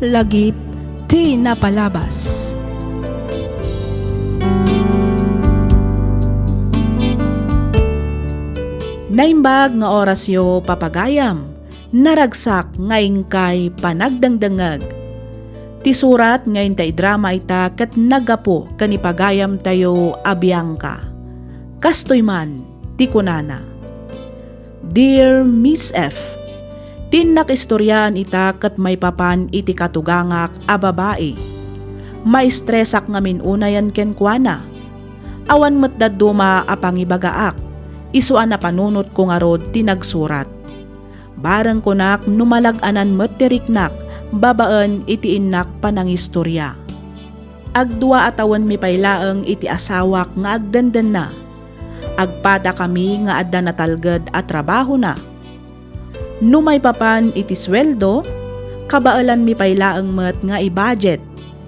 lagip ti napalabas. Naimbag nga orasyo papagayam, naragsak ngayon kay panagdangdangag. Ti surat ngayon tay drama ita kat nagapo kanipagayam tayo abiyang ka. Kastoy man, ti kunana. Dear Miss F, tinak istoryan ita kat may papan iti katugangak a babae. Maistresak ngamin unayan ken kuana. Awan met daduma a pangibagaak. Isuan na panunot ko nga rod tinagsurat. Barang kunak numalag-anan matiriknak, babaan iti innak panangistorya. Agdua atawan mi paylaeng iti asawak nga agdandan na. Agpada kami nga adda natalged at trabaho na. Numay papan iti sweldo, kabaalan mi paylaeng met nga i-budget.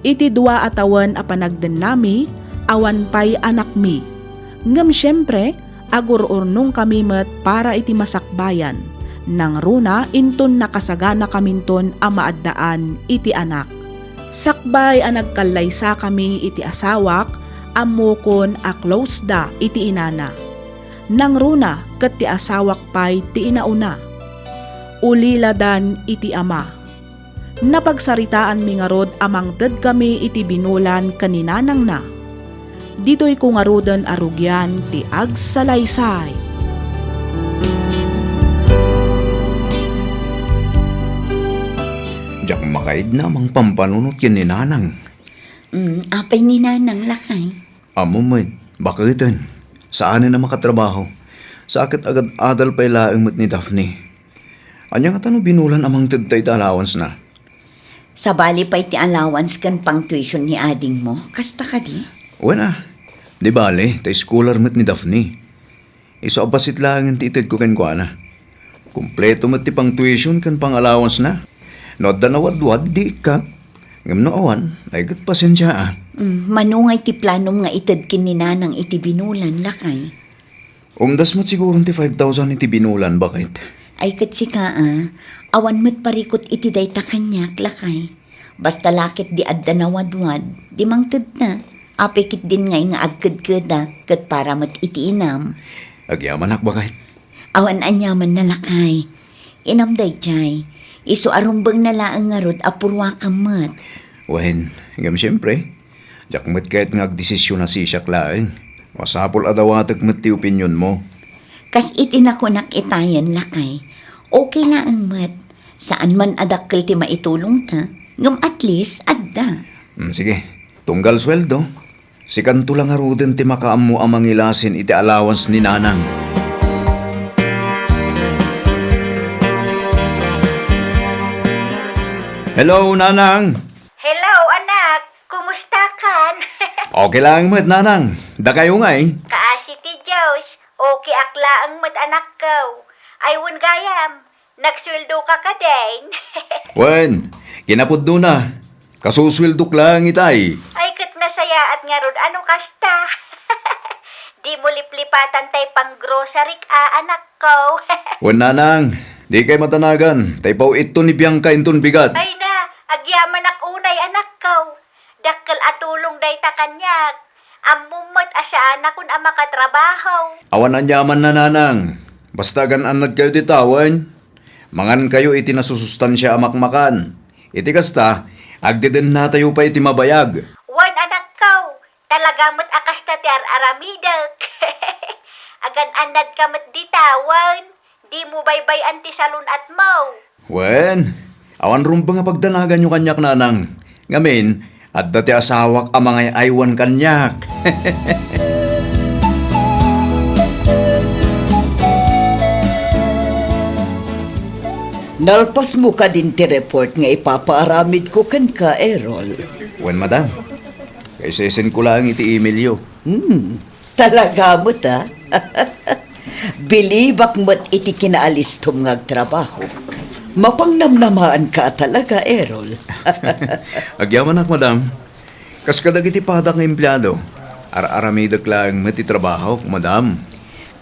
Iti dua atawan a panagden nami, awan pay anak mi. Ngem syempre, agur-urnong kami met para iti masakbayan. Nang runa inton nakasagana kaminton a maaddaan iti anak. Sakbay a nagkalaysa kami iti asawak, amukon a close da iti inana. Nang runa ket ti asawak pay ti inauna. Uliladan iti ama. Napagsaritaan mi nga rod amang ted kami iti binulan kaninanang na. Dito'y kungarudan arugyan ti agsalaysay. Diyak makaid na mang pampanunot yan ni Nanang. Apay ni Nanang lakay. Amo man, bakitan. Saan na makatrabaho? Sakit agad adal pa'y laeng mat ni Daphne. Anya nga tanong binulan amang tagtay ta allowance na. Sa bali pa'y ti allowance kan pang tuition ni ading mo, kasta ka di? Wala. Di bale, tay scholar mat ni Daphne. Iso abasit lang ang titid ko kan kwa na. Kompleto mat ti pang tuition kan pang allowance na. No da nawad-wad di ka. Ngam no awan, ay gat pasensya ah. Manungay ti planom nga itad kin ni Nanang iti binulan lakay. Umdas mat siguro ti 5,000 iti binulan, bakit? Ay kat si ka awan mo't parikot iti dayta kanyak lakay. Basta lakit di adda nawad-wad, di mangtid na. Apikit din ngay nga agkad-kada kat para mat iti inam. Agyaman ak bakit? Awan anyaman na lakay. Inam day chay. Isu arumbang nalaang nga rod apurwa ka mat. Wen, hingam siyempre. Diyak mat kahit nga agdesisyon na si siyak laeng. Masapol adawatag mat ti opinyon mo. Kas itinakunak itayan lakay. Okay na ang mat. Saan man adakkel ti maitulong ta. Ngam at least adda. Sige, tunggal sweldo. Si kanto lang aruden ti makaammo amang ilasin iti allowance ni Nanang. Hello, Nanang! Hello, anak. Kumusta kan? Okay lang mat, Nanang. Da kayo nga eh. Kaasi ti Diyos. Okay akla ang anak ko. Aywan gayam. Nagsweldo ka ka din. Wen, kinapudno na. Kasuswildok lang itay. Ay, kat nasaya at nga rod. Ano kasta? Di mo liplipatan tay pang grocery anak ko. Wen, Nanang. Di kay matanagan. Tay pao ito ni Bianca inton bigat. Ay na, agyaman ak unay anak ko. Dakkel atulong day ta kanyak. Amumot asaan akon ang makatrabaho. Awan anyaman na, Nanang. Basta gananad kayo titawan. Mangan kayo iti nasusustansya amakmakan. Iti kasta, agdiden na tayo pa iti mabayag. Wan anak ko, talaga mo't akasta ti aramidak. Agan anad ka mo't ditawan, di mo baybay anti salun at mo. Wen, awan rumba nga pagdanagan yung kanyak, Nanang. Ngamin, at dati asawak ang mga aywan kanyak. Nalpas mo ka din ti report nga ipapaaramid ko kan ka, Errol. Wen, madam. Kaysa isin ko lang iti email yo. Talaga mo ta? Bilibak mo't iti kinaalistong ngagtrabaho. Mapangnamnamaan ka talaga, Errol. Agyaman ak, madam. Kas kadag iti padak nga empleyado. Ar-aramidak lang mati trabaho, madam.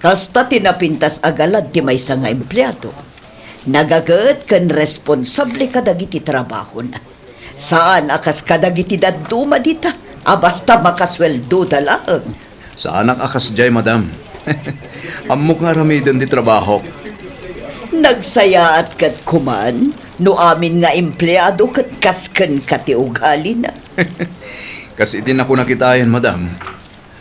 Kasta tinapintas agalad ti maysa nga empleyado. Nagagat kan responsable ka dagiti trabaho na. Saan akas kadagitidad duma dita? Basta makasweldo da lang. Sa anak akas jay, madam. Amok nga ramidan di trabaho. Nagsaya at kat kuman, no amin nga empleyado kat kasken kati ugali na. Kasi itin ako nakitayan, madam.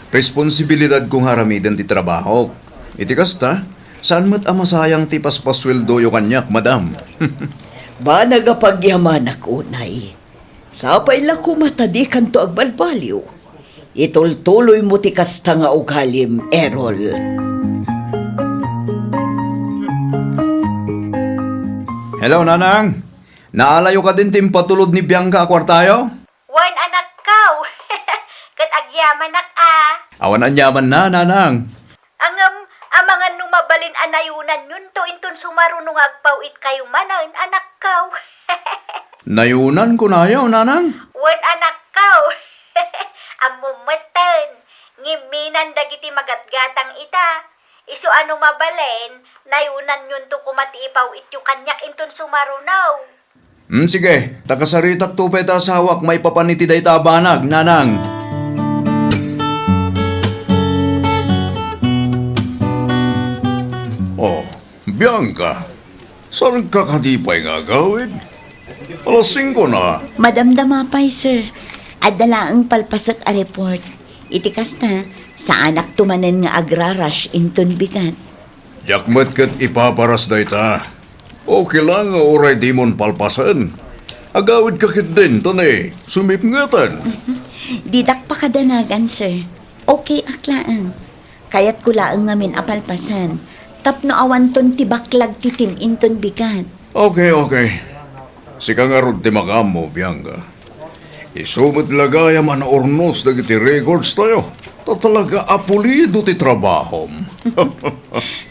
Responsibilidad kong haramidan ti trabaho. Iti kasta, saan mat amasayang ti paspasweldo yo kanyak, madam? Ba nagapagyaman ako, nay. Sapay la ko matadi kanto agbalbaliw. Itultuloy mo ti kasta nga ugalim, Errol. Hello, nanang. Naalayo ka din tim patulod ni Bianca akwartayo? Wan anak kaw. Kat agyaman Awan ang yaman na, nanang. Amangan numabalin anayunan yun to intun sumarunong agpawit kayo manan anak kaw. Nayunan ko na yaw, nanang. Wan anak kaw. Amumatan. Ngiminan dagiti magatgatang ita. Isu ano mabalin, nayunan yun to kumati ipawit yung kanyak intun sumarunaw. Sige, takasaritak tupay ta sawak may papaniti day tabanag, nanang. Oh, Bianca, saan ka katipay nga gawin? Alas 5 na. Madamdamapay, sir. Adala ang palpasak a report. Itikas na, sa anak tumanan nga agrarash inton bigat. Jakmat kat ipaparas day ta. Okay lang nga oray di mon palpasan. Agawid kakit din, tanay. Sumipngatan. Didak pa kadanagan, sir. Okay, aklaan. Kayat ko laang ngamin apalpasan. Tapno awan ton tibaklag titim inton bigat. Okay. Sika nga rod ti makamo, Bianca. Isumit lagaya man ornos dagiti records tayo. Ta talaga apulido ti trabahom.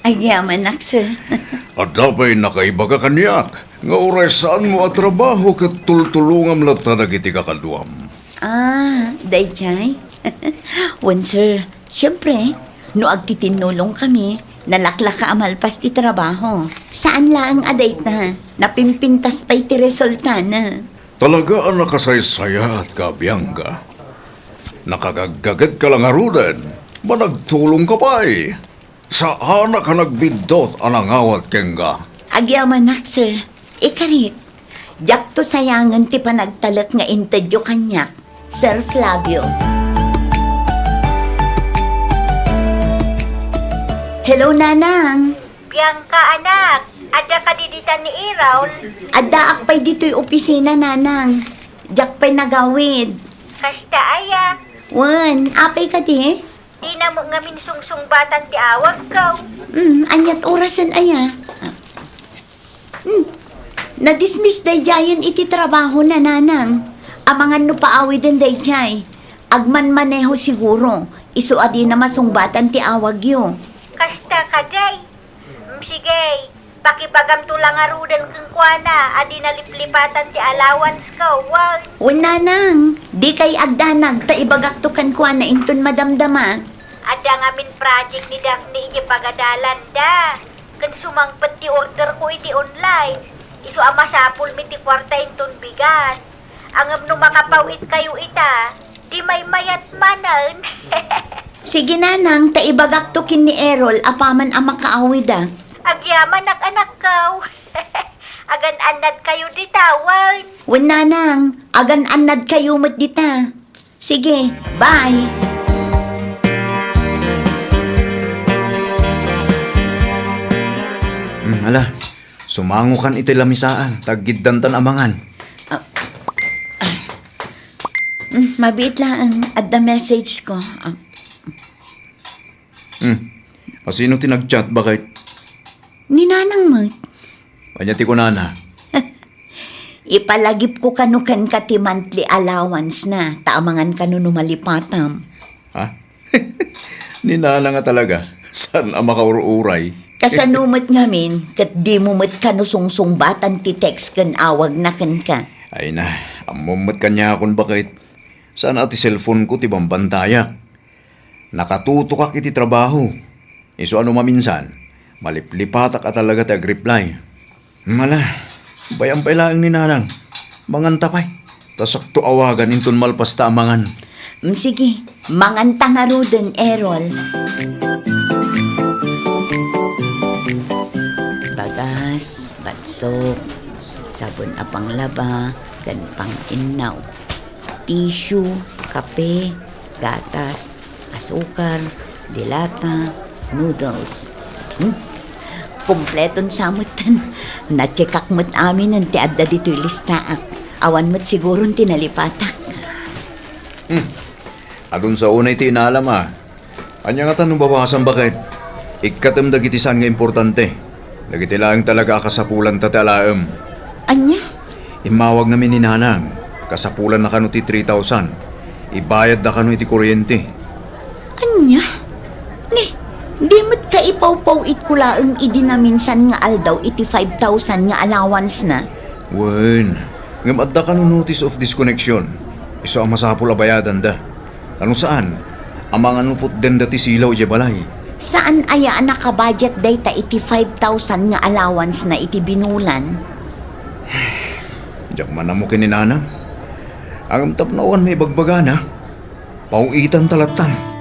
Agyaman nak, sir. At dapat nakaiba ka kanyak. Nga oray saan mo at trabaho kat tultulungam lata dagiti kakaduam. Dayjay. Wan, sir. Siyempre, no agtitinulong kami, nalaklak ka amalpas ti trabaho. Saan laang aday na? Napimpintas pa'y ti resulta na. Talaga ang nakasaysaya at kabiyangga. Nakagagagad ka lang arudan. Managtulong ka pa eh. Saan ka nagbidot anangawat kenga? Agyaman nak, sir. Ikarit. Diyak to sayangan ti panagtalak nga intedyo kanyak, Sir Flavio. Hello, Nanang. Bianca anak, ada ka diditan ni Iraul. Adda akpay dito'y opisina, Nanang. Diyak pa'y nagawid. Kasta aya. Wan, apay ka di? Di na mo ngamin sungsung-batan ti awag kaw. Anyat orasan aya. Na-dismiss day jayan iti trabaho na, Nanang. Amangan no paawi din day jay. Agman maneho siguro. Isu adi na masungbatan ti awag yo. Kasta ka day. Sige, pakipagam tulang arudan kang kuana, adi naliplipatan ti allowance ka, wag. Nanang, di kay agdanag ta ibagaktukan ko na inton madamdama. Ada ngamin project ni Daphne iti pagadalan da. Kan sumangpet ti order ko iti online. Isu amasapul mi ti kwarta inton bigat. Angam no makapawit kayo ita, di may mayat manan. Sige, Nanang, ta ibagaktukin ni Errol apaman ang makaawid ah. Agyaman anak kaw. Agan anad kayo ditawan. Nanang, agan anad kayo mat dita. Sige, bye. Ala, sumango kan iti lamisaan. Tagiddantan amangan. Mabit lang at the message ko. Sino tinag-chat bakit? Ni Nanang mat. Panyati ko nana. Ipalagip ko kanukan kati monthly allowance na. Taamangan kanu numalipatam. Ha? Ninana nga talaga. Saan ang makaururay? Kasanumat ngamin, kat di mo mat kanusungsung-batan ti text kan awag na kan ka. Ay na, amumat kanya akong bakit. Saan ati cellphone ko ti bambantayak? Nakatutok iti trabaho. Iso ano maminsan, maliplipatak ka talaga tag-reply. Mala, bayang pailaang ni Nanang. Mangantapay. Tasakto awagan inton malpas ta amangan. Sige, manganta nga ro din, Errol. Bagas, batsok, sabon apang laba, gan pang inaw, tissue, kape, gatas, asukar, dilata, noodles. Kompleton samutan. Natsikak mo't amin ang tiadda dito'y listaak. Awan mo't siguro tinalipatak. Adun sa unay ti inalam Anya nga tanong bawasan bakit? Ikatam dagitisan nga importante. Dagiti lang talaga kasapulan tatalaam. Anya? Imawag namin ni Nanang. Kasapulan na kano ti 3,000. Ibayad na kano iti kuryente. Anya? Di mo't kaipaw-paw it kulaang idinaminsan nga aldaw iti 5,000 nga allowance na. Wen, ngam adda kano notice of disconnection. Iso ang masapul abayadan da. Ano saan? Amang anupot den dati silaw di balay. Saan aya nakabudget data iti 5,000 nga allowance na iti binulan? Diyak man mo ni Nanang. Ang tapnawan may bagbagana. Pauitan talatan.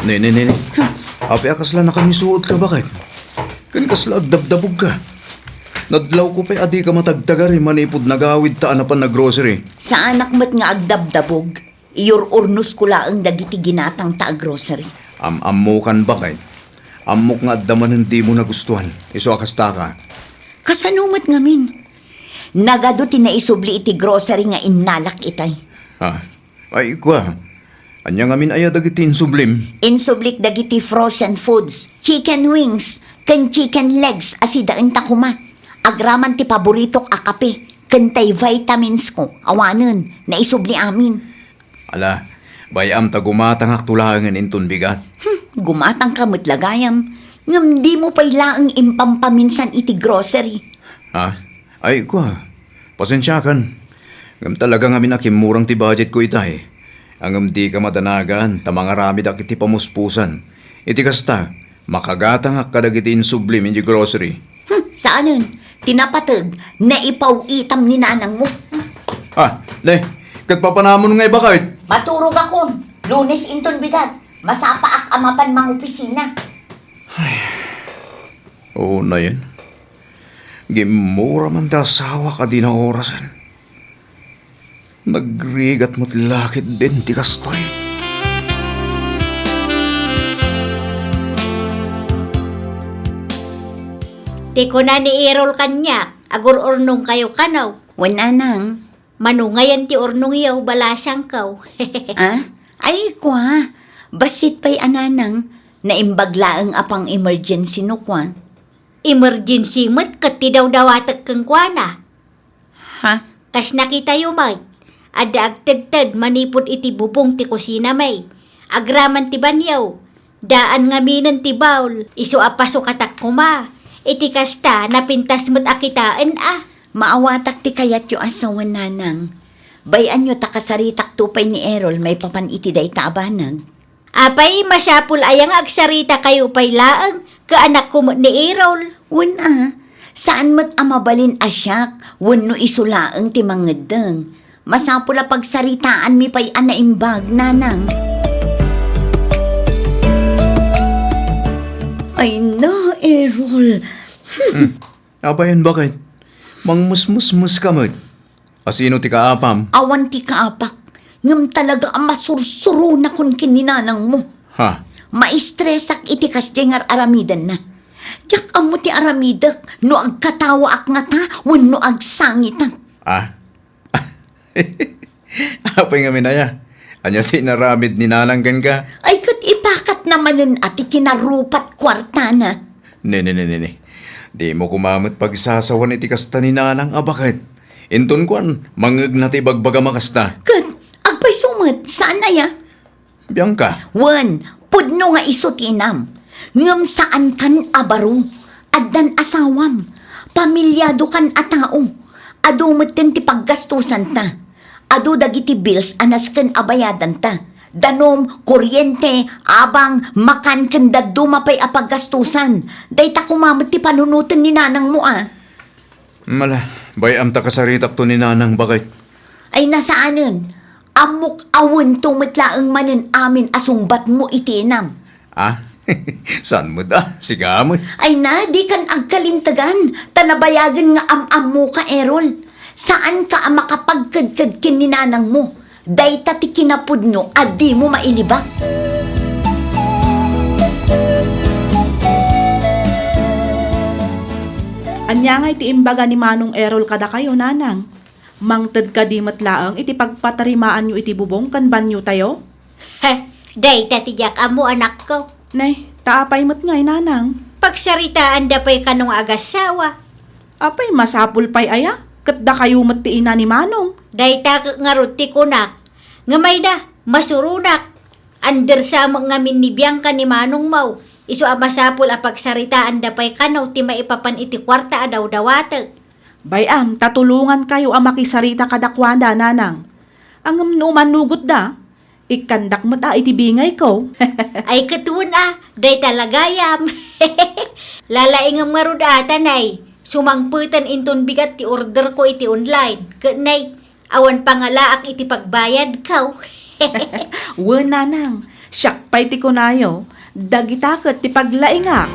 Ne. Api akasla na kami suot ka bakit? Kan kasla agdabdabog ka. Nadlaw ko pa'y adi ka matagtagari manipod nagawid taan na pan na grocery. Sa anak mo't nga agdabdabog, iyor urnos ko laang dagiti ginatang ta grocery. Amukan bakit? Amok nga addaman hindi mo nagustuhan. Iso akasta ka. Kasanumat ngamin. Nagado tinaisubli iti grocery nga innalak itay. Ay kwa. Anya ngamin aya dagiti insublim. Insublik dagiti frozen foods, chicken wings, ken chicken legs asidaan ta kuma. Agraman ti paboritok a kape, ken tay vitamins ko, awanen, naisubli amin. Ala, bayam ta gumatang tulangan inton bigat. Gumatang kamot lagayam, ngam di mo pailaang impampaminsan iti grocery. Ay kwa. Pasensya kan. Ngam talaga ngamin akimurang ti budget ko itay. Angam di ka madanagan, tamangarami da kiti pamuspusan. Iti kasta, makagatang kadagiti insublim inji grocery. Saanin? Tinapatag, naipaw-itam ni nanang mo. Le, katpapanamon nga bakit? Maturog akon, Lunes inton bigat, masapaak amapan mang opisina. Oo na yan. Gimura man da asawa ka di na orasan. Nagrigat mo't lakit din ti kastoy. Tiko na ni Errol kanya, agur ornong kayo kanaw. Wala nang. Manungayan ti ornong yaw, balasang kaw. Ay kwa, basit pa'y ananang, naimbaglaang apang emergency no kwa. Emergency mo't kat ti daw dawatak kang kwana. Kas nakita yu may, ada agtagtad manipod iti bubong ti kusina may. Agraman ti banyaw, daan nga minan ti bawl, iso apaso katak kuma. Iti kasta napintas mo't akitaan Maawatak ti kayat yu asawan nanang. Bayan yu takasaritak tupay ni Errol may papan iti day taabanag. Apay masyapul ayang agsarita kayo pay laang, kaanak ko ni Errol. Wala, saan mo't amabalin asyak, wano isulaang ti mangedeng. Masapula pagsaritaan mi pay anaimbag nanang. Ay na, Errol. Abayan bakit? Mangmusmusmus ka mo't. Asino ti kaapam? Awan ti kaapak. Ngam talaga ang masursuro na kun kininanang mo. Maistresak iti kasjengar aramidan na. Tiyak amo ti aramidak no agkatawa ak nga ta wenno agsangitan. Apay nga minaya. Anya ti naramid ni nananggan ka? Ay kat ipakat naman nun at ikinarupat kwarta na. Ne. Di mo kumamot pagsasawan iti kasta ni nanang abakit. Inton kwan, mangag na ti bagbaga makasta. Kat, agpay sumat, saan na ya? Biangka. Wan, pudno nga isotinam. Ngam saan kan abaro, addan asawam, pamilyado kan atao, adu maten ti paggastusan ta, adu dagiti bills anas kan abayadan ta, danom, kuryente, abang, makan kanda dumapay apaggastusan. Dayta kumamot ti panunutan ni nanang mo Mala, bayam ta kasaritak to ni nanang bakit? Ay nasaanan? Amok awon tumitlaang manin amin asungbat mo itinam. Ah, saan mo da? Siga mo. Ay na, di kan agkalintagan. Tanabayagan nga am mo ka, Errol. Saan ka makapagkadkad kin ni nanang mo? Dayta ti kinapudno at di mo mailibak. Anya nga iti imbaga ni Manong Errol kada kayo, nanang. Mangted ka di matlaang iti pagpatarimaan nyo iti bubong kan banyo tayo? Ha, day tatijak amo anak ko. Nay, taapay mat ngay, nanang. Pagsaritaan da pa'y kanong agasawa. Apay masapul pay aya, kat da kayo mat ti ina ni Manong. Day ta ngarot ti kunak. Ngamay da, masurunak. Under sa mga minibiyang ka ni Manong Mau. Isu amasapul a pagsaritaan da pa'y kanaw ti maipapan iti kwarta adaw dawatag. Bayam, tatulungan kayo ang makisarita kadakwanda, nanang. Ang numanugot da, ikandak mo ta iti bingay ko. Ay katuon day talagayam. Lalaingam nga rudatan ay, sumangputan inton bigat ti order ko iti online. Kanay, awan pangalaak iti pagbayad kaw. Wen, nanang, siyak pa'y ti kunayo, dagitakot ti paglaingak.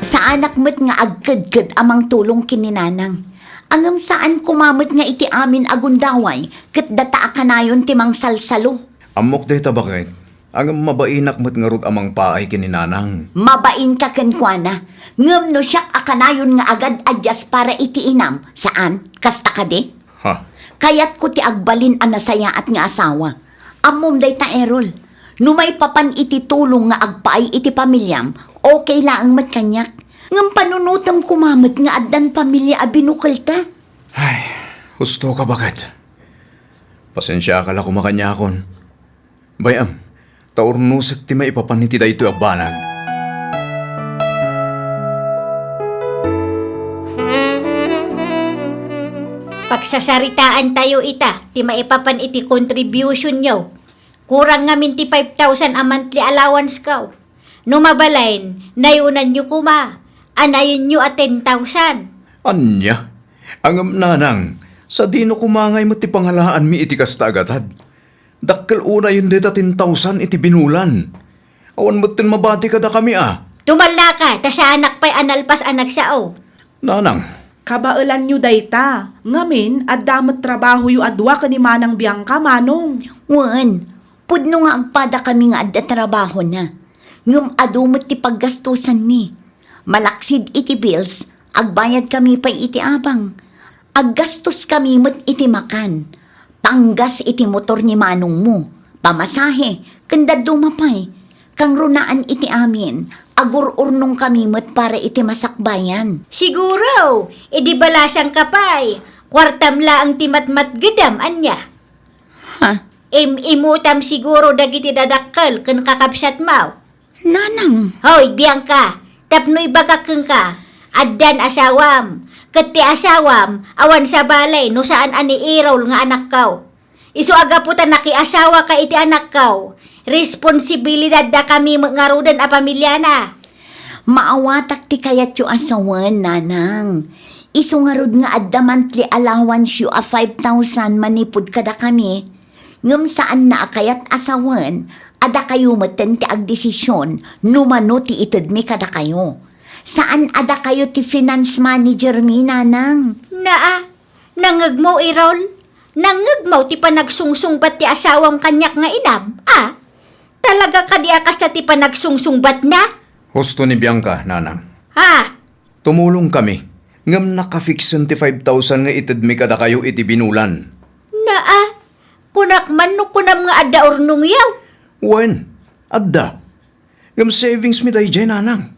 Sa anak mo't nga agkadkad amang tulong kininanang. Angam saan kumamot nga iti amin agundaway, kat data akanayon timang salsalo. Amok day ta bakit? Ang mabainak mo't nga rut amang paay kininanang. Mabain ka kenkwana. Ngam no siyak akanayon nga agad adjust para iti inam. Saan? Kasta ka de? Ha? Kayat ko ti agbalin ang nasaya at nga asawa. Amom day ta, Errol. Numay papan iti tulong nga agpaay iti pamilyam, okay laang matkanyak. Ngam panunutam kumamot nga addan pamilya abinukal ta. Ay, husto ka bakit? Pasensya ka la kumakanyakon. Bayam, taurnusak ti maipapaniti da ito agbanag. Pagsasaritaan tayo ita, ti maipapan iti contribution nyo. Kurang ngamin ti 5,000 a monthly allowance kaw. Numabalain, nayunan nyo kuma. Anayon nyo at 10,000. Anya? Ang nanang, sa dino kumangay mo ti pangalaan mi iti kasta agatad. Dakkel una yun dita 10,000 iti binulan. Awan mo tin mabati ka da kami Tumalna ka, ta sa anak pa'y analpas anak sao. Nanang, Kabailan nyo dayta, ngamin at damot trabaho yu adwa ka ni Manang Bianca, Manong. Wan, pudno nga agpada kami nga adda trabaho na. Ngam adumot ti paggastusan mi. Malaksid iti bills, agbayad kami pa iti abang. Aggastos kami mat iti makan. Panggas iti motor ni Manong mo. Pamasahe, kanda dumapay. Kang runaan iti amin, agur-urnong kami mat para iti masakbayan. Siguro, edi balasang kapay. Kwartam laang ti matmatgedam, anya. Ha? Imutam siguro dagiti dadakkel ken kakabsat mau. Nanang, Hoy, Bianca, tapnoy bagakeng ka. Addan asawam. Ket ti asawam, awan sa balay no saan ani irol nga anak kaw. Isu agaputan nakiasawa ka iti anak kaw. Responsibilidad da kami ngarudan a pamilya na. maawatak ti kayat yu asawan, nanang. Isungarod nga adda monthly allowance yu a 5,000 manipod kada kami. Ngam saan na akayat asawan, ada kayo maten ti agdesisyon, numano ti itid mi kada kayo. Saan ada kayo ti finance manager mi, nanang? Naa, nangag mo irol? Nangag mo ti panagsungsungbat ti asawam kanyak nga inam? Talaga ka di akas na ti panagsungsungbat na? husto ni Bianca, nanang. Ha? Tumulong kami. Ngam nakafixen ti 5,000 nga itid mi kada kayo iti binulan. Naa, kunak man no kunam nga adda ornong yaw. Wen, adda. Ngam savings mi day dyan, nanang.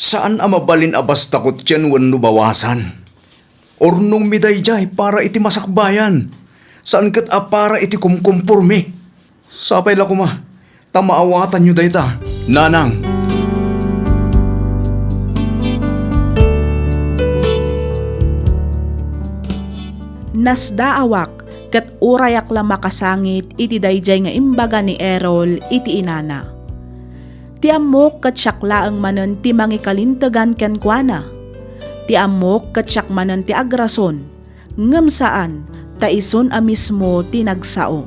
Saan mabalin abas takot tiyan wen no bawasan? Ornong mi day jay para iti masakbayan. Saan kat para iti kumkumpurmi? Sapay la kuma, tamaawatan nyo day ta, nanang. Nasdaawak kat urayak la makasangit iti dayjay nga imbaga ni Errol iti inana. Ti amok kat syaklaang manen ti mangikalintegan ken kuana. Ti amok kat syak manen ti agrason, ngem saan ta ison a mismo ti nagsao.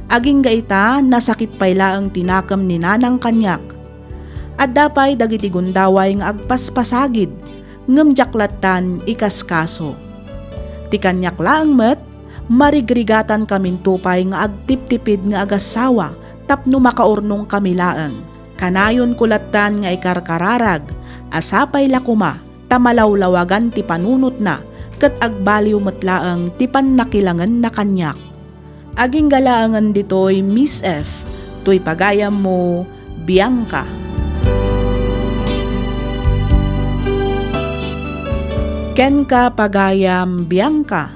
Aging gaita nasakit paylaang tinakam ni nanang kanyak. At dapay dagiti gundaway nga agpaspasagid, ngem jaklatan ikaskaso. Ti kanyak laang met, marigrigatan kamin tupay nga agtiptipid nga agasawa tapno makaurnong kami laeng. Kanayon kulatan nga ikarkararag, asapay lakuma, tamalawlawagan ti panunot na, ket agbaliw metlaeng ti pannakilangan na kanyak. Aging galaangan ditoy Miss F, tuy pagayam mo, Bianca. Ken ka pagayam, Bianca.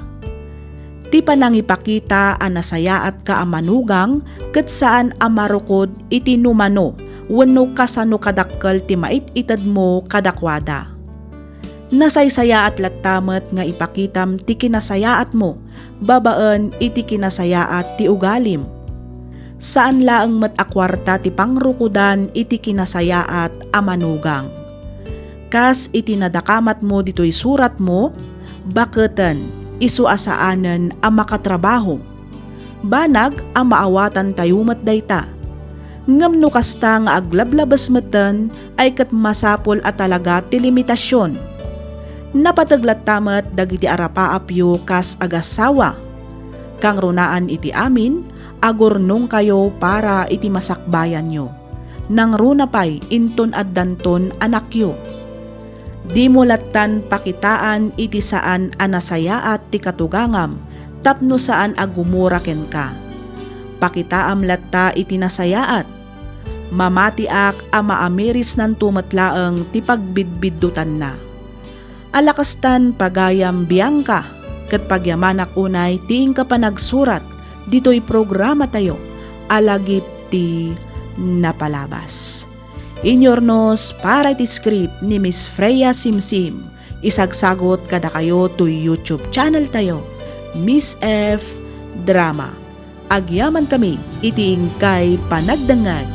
Ti panangipakita a nasayaat ka amanugang ket saan amarukod iti numano wenno kasano kadakkel ti mait itad mo kadakwada. Nasaysayaat lattamet nga ipakitam ti kinasayaat mo babaen iti kinasayaat ti ugalim. Saan laeng met akwarta ti pangrukudan iti kinasayaat amanugang. Kas iti nadakamat mo ditoy surat mo, baketen isu asaanen a makatrabaho. Banag a maawatan tayo met dayta. Ngem no kasta nga aglablabas meten ay ket masapol a talaga ti limitasyon. Napataglat tamet dagiti arapaapyo kas agasawa. Kang runaan iti amin, agurnong kayo para iti masakbayan nyo. Nang runapay inton addanton anakyo. Di mo latan pakitaan iti saan anasayaat ti katugangam, tapno saan agumuraken ka. Pakitaam latta iti nasayaat. Mamatiak a maamiris nan tumetlaeng ti pagbidbiddutan na. Alakastan pagayam, Bianca, ket pagyamanak unay tiing ka pa nagsurat, dito'y programa tayo, alagip ti napalabas. Inyornos para iti script ni Miss Freya Simsim. Isagsagot kada kayo to YouTube channel tayo, Miss F Drama. Agyaman kami iti ingkay panagdangag